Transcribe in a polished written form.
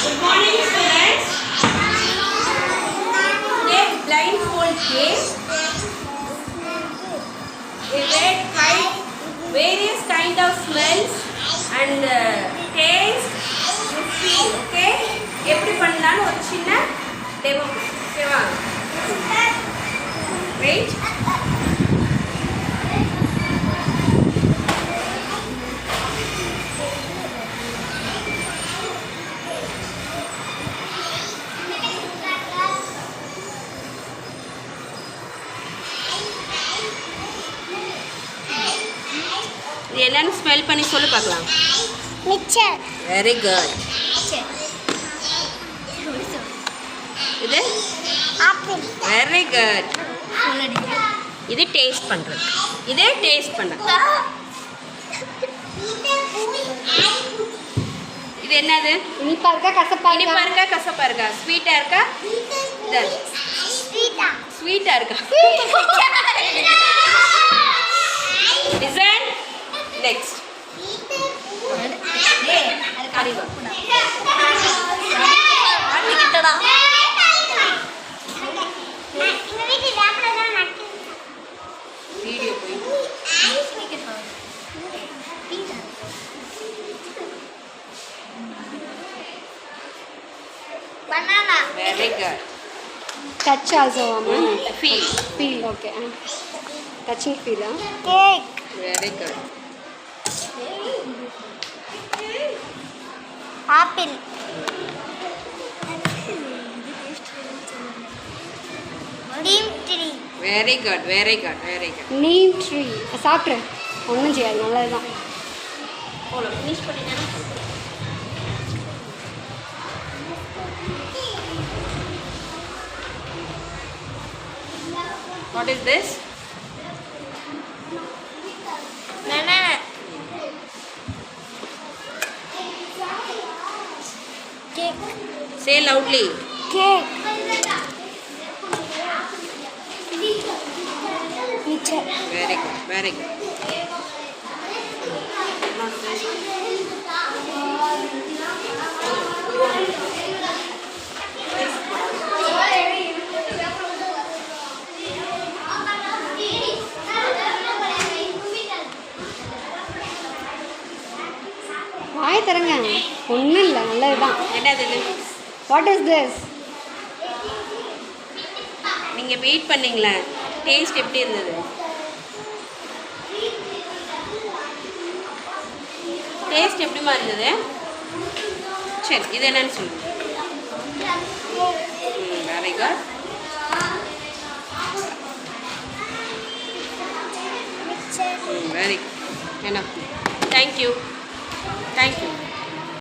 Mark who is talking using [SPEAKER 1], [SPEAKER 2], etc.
[SPEAKER 1] Good morning, students. Today, blindfold game. We read various kind of smells and taste. You feel, okay? எப்படி பண்ணலாம்னு ஒரு சின்ன demo. ஓகேவா? Wait. இது என்னன்னு ஸ்மெல் பண்ணி சொல்லு பார்க்கலாம்.
[SPEAKER 2] மிக்சர்.
[SPEAKER 1] Very good. இது
[SPEAKER 2] ஆப்பிள்.
[SPEAKER 1] Very good. இது டேஸ்ட் பண்றது. இதே டேஸ்ட் பண்ண. இது என்னது?
[SPEAKER 2] இனிப்பா இருக்கா கசப்பா இருக்கா?
[SPEAKER 1] இனிப்பா இருக்கா கசப்பா இருக்கா? ஸ்வீட்டா இருக்கா?
[SPEAKER 2] ஸ்வீட்டா.
[SPEAKER 1] ஸ்வீட்டா இருக்கா? Listen. Next. Video போய்.
[SPEAKER 2] Banana.
[SPEAKER 1] Very good.
[SPEAKER 2] Touch also, Amma.
[SPEAKER 1] Feel.
[SPEAKER 2] Feel, okay. Touching feel, huh? Cake.
[SPEAKER 1] Very good.
[SPEAKER 2] Apple. Neem tree.
[SPEAKER 1] Very good. Very good. Very good.
[SPEAKER 2] Neem tree. சாப்பிட்ரு ஒன்றும் செய்யாது நல்லது தான்.
[SPEAKER 1] போல finish பண்ணிட்டேனா? What is this?
[SPEAKER 2] Banana. Cake.
[SPEAKER 1] Say loudly.
[SPEAKER 2] Cake. Picture.
[SPEAKER 1] Very good. Very good.
[SPEAKER 2] வாய் தரங்க ஒன்றும் இல்லை நல்லது தான்.
[SPEAKER 1] என்னது இது?
[SPEAKER 2] What is this?
[SPEAKER 1] நீங்க வெயிட் பண்ணீங்களா? டேஸ்ட் எப்படி இருந்தது? டேஸ்ட் எப்படிமா இருந்தது? சரி இது என்னன்னு சொல்லுங்க. Very good. Very good. என்ன? தேங்க்யூ. Thank you.